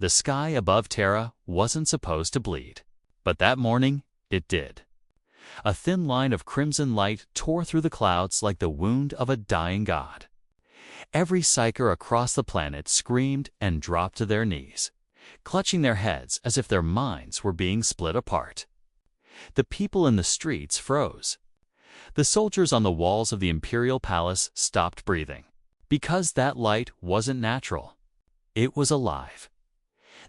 The sky above Terra wasn't supposed to bleed, but that morning it did. A thin line of crimson light tore through the clouds like the wound of a dying god. Every psyker across the planet screamed and dropped to their knees, clutching their heads as if their minds were being split apart. The people in the streets froze. The soldiers on the walls of the Imperial Palace stopped breathing, because that light wasn't natural. It was alive.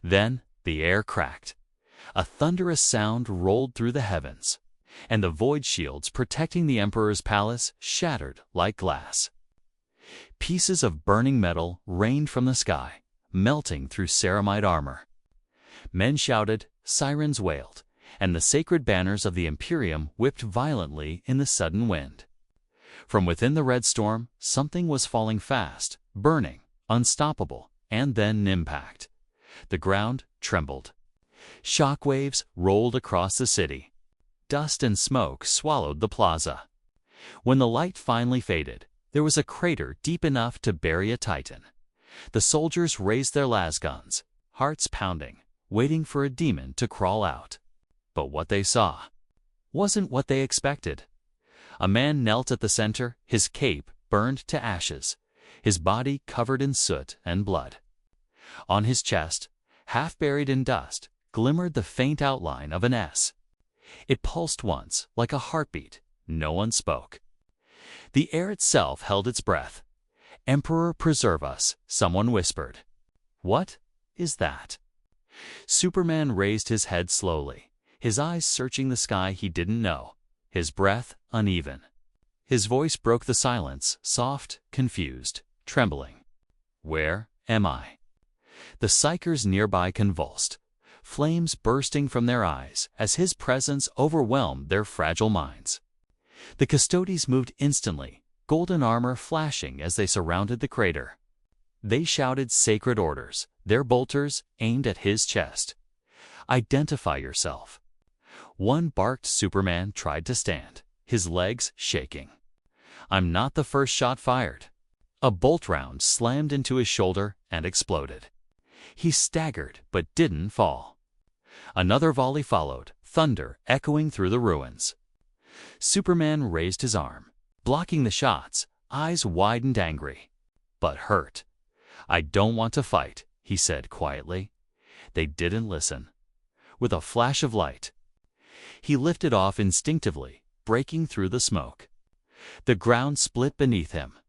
Then the air cracked. A thunderous sound rolled through the heavens, and the void shields protecting the Emperor's palace shattered like glass. Pieces of burning metal rained from the sky, melting through ceramide armor. Men shouted, sirens wailed, and the sacred banners of the Imperium whipped violently in the sudden wind. From within the red storm, something was falling fast, burning, unstoppable, and then impact. The ground trembled. Shock waves rolled across the city. Dust and smoke swallowed the plaza. When the light finally faded, there was a crater deep enough to bury a titan. The soldiers raised their lasguns, hearts pounding, waiting for a demon to crawl out. But what they saw wasn't what they expected. A man knelt at the center, his cape burned to ashes, his body covered in soot and blood. On his chest, half buried in dust, glimmered the faint outline of an S. It pulsed once, like a heartbeat. No one spoke. The air itself held its breath. "Emperor, preserve us," someone whispered. "What is that?" Superman raised his head slowly, his eyes searching the sky he didn't know, his breath uneven. His voice broke the silence, soft, confused, trembling. "Where am I?" The psychers nearby convulsed, flames bursting from their eyes as his presence overwhelmed their fragile minds. The custodies moved instantly, golden armor flashing as they surrounded the crater. They shouted sacred orders, their bolters aimed at his chest. "Identify yourself." One barked Superman tried to stand, his legs shaking. "I'm not the first shot fired." A bolt round slammed into his shoulder and exploded. He staggered but didn't fall. Another volley followed, thunder echoing through the ruins. Superman raised his arm, blocking the shots, eyes wide and angry, but hurt. "I don't want to fight," he said quietly. They didn't listen. With a flash of light, he lifted off instinctively, breaking through the smoke. The ground split beneath him,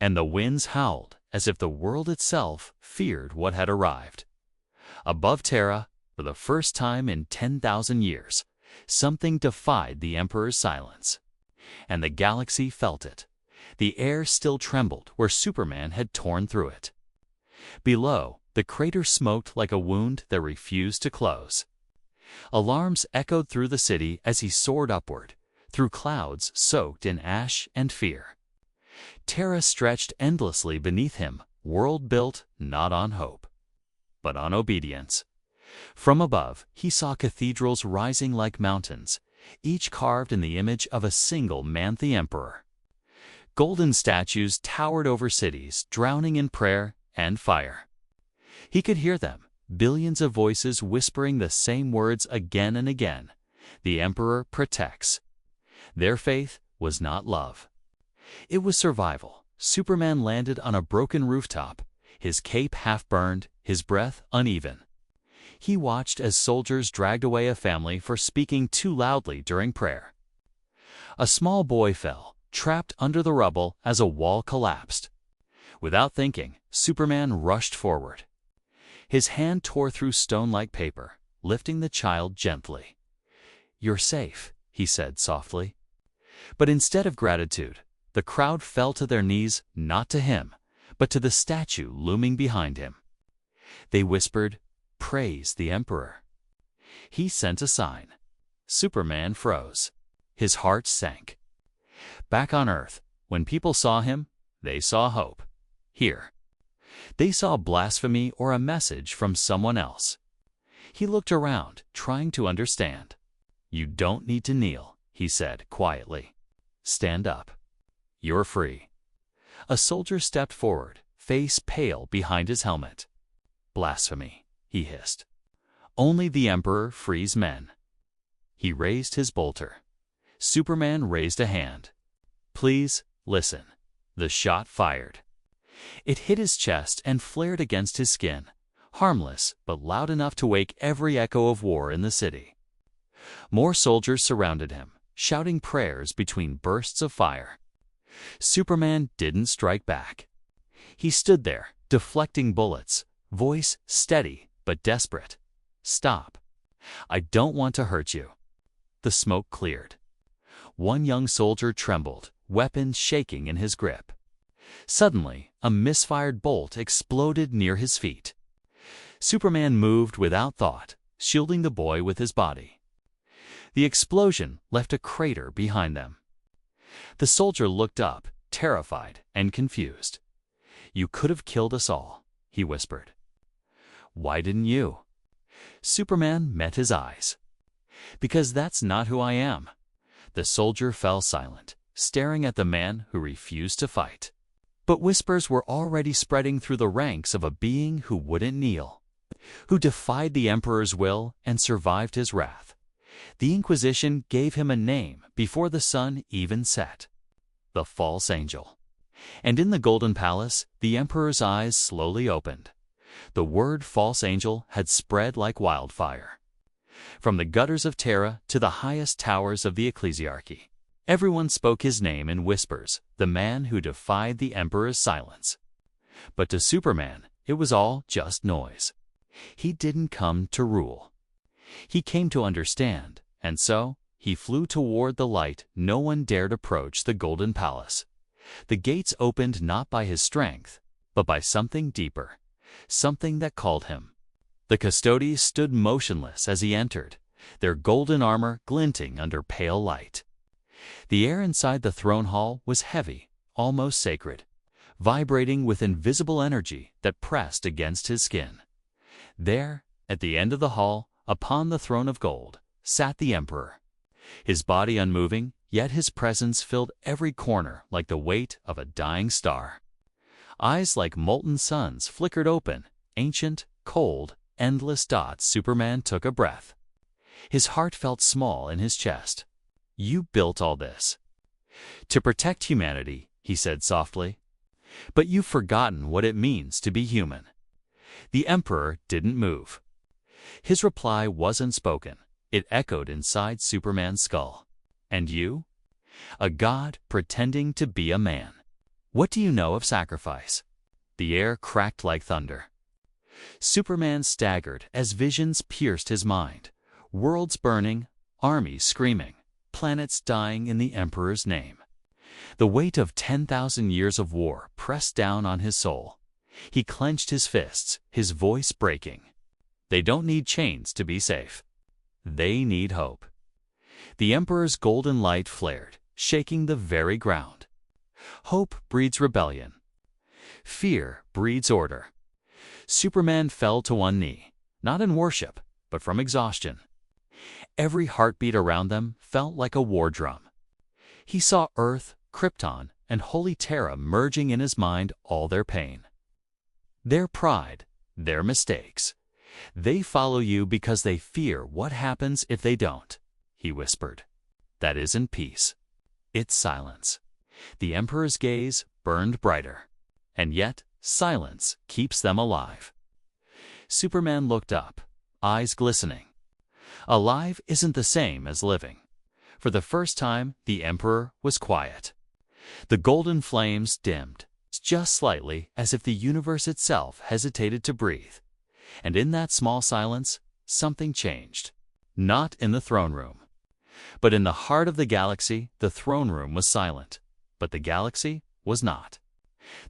and the winds howled as if the world itself feared what had arrived. Above Terra, for the first time in 10,000 years, something defied the Emperor's silence. And the galaxy felt it. The air still trembled where Superman had torn through it. Below, the crater smoked like a wound that refused to close. Alarms echoed through the city as he soared upward, through clouds soaked in ash and fear. Terra stretched endlessly beneath him, world built not on hope, but on obedience. From above, he saw cathedrals rising like mountains, each carved in the image of a single man-the Emperor. Golden statues towered over cities, drowning in prayer and fire. He could hear them, billions of voices whispering the same words again and again. The Emperor protects. Their faith was not love. It was survival. Superman landed on a broken rooftop, his cape half-burned, his breath uneven. He watched as soldiers dragged away a family for speaking too loudly during prayer. A small boy fell, trapped under the rubble as a wall collapsed. Without thinking, Superman rushed forward. His hand tore through stone-like paper, lifting the child gently. "You're safe," he said softly. But instead of gratitude, the crowd fell to their knees, not to him, but to the statue looming behind him. They whispered, "Praise the Emperor." He sent a sign. Superman froze. His heart sank. Back on Earth, when people saw him, they saw hope. Here, they saw blasphemy or a message from someone else. He looked around, trying to understand. "You don't need to kneel," he said quietly. "Stand up. You're free." A soldier stepped forward, face pale behind his helmet. "Blasphemy," he hissed. "Only the Emperor frees men." He raised his bolter. Superman raised a hand. "Please, listen." The shot fired. It hit his chest and flared against his skin, harmless but loud enough to wake every echo of war in the city. More soldiers surrounded him, shouting prayers between bursts of fire. Superman didn't strike back. He stood there, deflecting bullets, voice steady but desperate. "Stop. I don't want to hurt you." The smoke cleared. One young soldier trembled, weapon shaking in his grip. Suddenly, a misfired bolt exploded near his feet. Superman moved without thought, shielding the boy with his body. The explosion left a crater behind them. The soldier looked up, terrified and confused. "You could have killed us all," he whispered. "Why didn't you?" Superman met his eyes. "Because that's not who I am." The soldier fell silent, staring at the man who refused to fight. But whispers were already spreading through the ranks of a being who wouldn't kneel, who defied the Emperor's will and survived his wrath. The Inquisition gave him a name before the sun even set: the False Angel. And in the Golden Palace, the Emperor's eyes slowly opened. The word False Angel had spread like wildfire. From the gutters of Terra to the highest towers of the Ecclesiarchy, everyone spoke his name in whispers, the man who defied the Emperor's silence. But to Superman, it was all just noise. He didn't come to rule. He came to understand, and so he flew toward the light. No one dared approach the Golden Palace. The gates opened not by his strength, but by something deeper, something that called him. The custodians stood motionless as he entered, their golden armor glinting under pale light. The air inside the throne hall was heavy, almost sacred, vibrating with invisible energy that pressed against his skin. There, at the end of the hall, upon the throne of gold, sat the Emperor. His body unmoving, yet his presence filled every corner like the weight of a dying star. Eyes like molten suns flickered open, ancient, cold, endless dots. Superman took a breath. His heart felt small in his chest. "You built all this." "To protect humanity," he said softly. "But you've forgotten what it means to be human." The Emperor didn't move. His reply wasn't spoken. It echoed inside Superman's skull. "And you? A god pretending to be a man. What do you know of sacrifice?" The air cracked like thunder. Superman staggered as visions pierced his mind. Worlds burning, armies screaming, planets dying in the Emperor's name. The weight of 10,000 years of war pressed down on his soul. He clenched his fists, his voice breaking. "They don't need chains to be safe. They need hope." The Emperor's golden light flared, shaking the very ground. Hope breeds rebellion. Fear breeds order. Superman fell to one knee, not in worship, but from exhaustion. Every heartbeat around them felt like a war drum. He saw Earth, Krypton, and holy Terra merging in his mind, all their pain, their pride, their mistakes. "They follow you because they fear what happens if they don't," he whispered. "That isn't peace. It's silence." The Emperor's gaze burned brighter. And yet, silence keeps them alive. Superman looked up, eyes glistening. Alive isn't the same as living. For the first time, the Emperor was quiet. The golden flames dimmed, just slightly, as if the universe itself hesitated to breathe. And in that small silence, something changed. Not in the throne room, but in the heart of the galaxy. The throne room was silent, but the galaxy was not.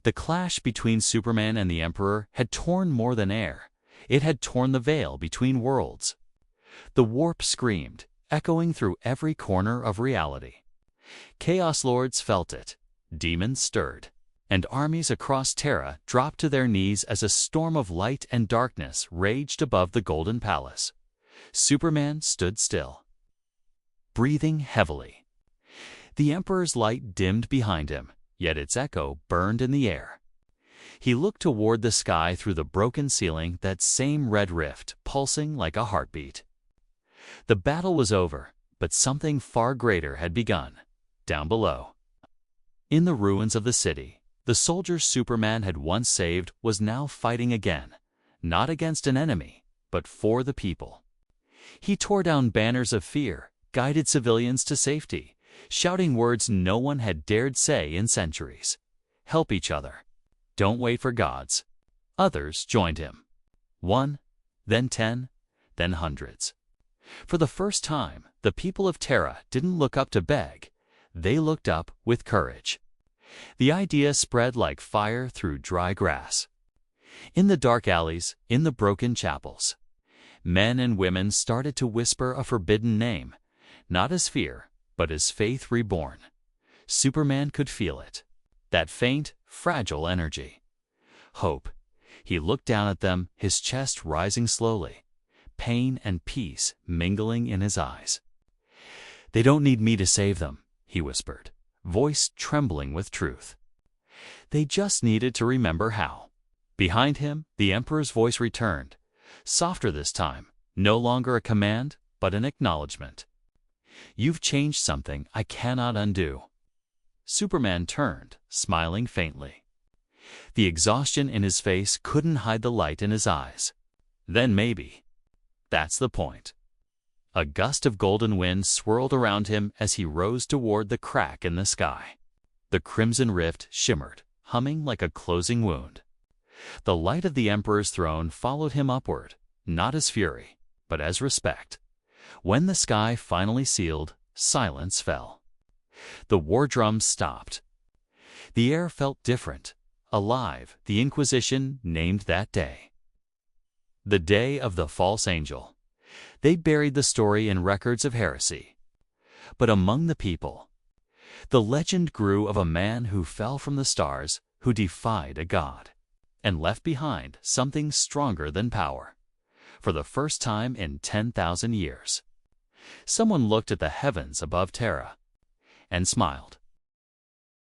The clash between Superman and the Emperor had torn more than air. It had torn the veil between worlds. The warp screamed, echoing through every corner of reality. Chaos Lords felt it, demons stirred, and armies across Terra dropped to their knees as a storm of light and darkness raged above the Golden Palace. Superman stood still, breathing heavily. The Emperor's light dimmed behind him, yet its echo burned in the air. He looked toward the sky through the broken ceiling, that same red rift pulsing like a heartbeat. The battle was over, but something far greater had begun, down below. In the ruins of the city, the soldier Superman had once saved was now fighting again, not against an enemy, but for the people. He tore down banners of fear, guided civilians to safety, shouting words no one had dared say in centuries. Help each other. Don't wait for gods. Others joined him. 1, then 10, then hundreds. For the first time, the people of Terra didn't look up to beg. They looked up with courage. The idea spread like fire through dry grass. In the dark alleys, in the broken chapels, men and women started to whisper a forbidden name, not as fear, but as faith reborn. Superman could feel it, that faint, fragile energy. Hope. He looked down at them, his chest rising slowly, pain and peace mingling in his eyes. They don't need me to save them, he whispered, voice trembling with truth. They just needed to remember how. Behind him, the Emperor's voice returned, softer this time, no longer a command, but an acknowledgement. You've changed something I cannot undo. Superman turned, smiling faintly. The exhaustion in his face couldn't hide the light in his eyes. Then maybe. That's the point. A gust of golden wind swirled around him as he rose toward the crack in the sky. The crimson rift shimmered, humming like a closing wound. The light of the Emperor's throne followed him upward, not as fury, but as respect. When the sky finally sealed, silence fell. The war drums stopped. The air felt different, alive, the Inquisition named that day. The day of the false angel. They buried the story in records of heresy. But among the people, the legend grew of a man who fell from the stars, who defied a god, and left behind something stronger than power. For the first time in 10,000 years, someone looked at the heavens above Terra and smiled.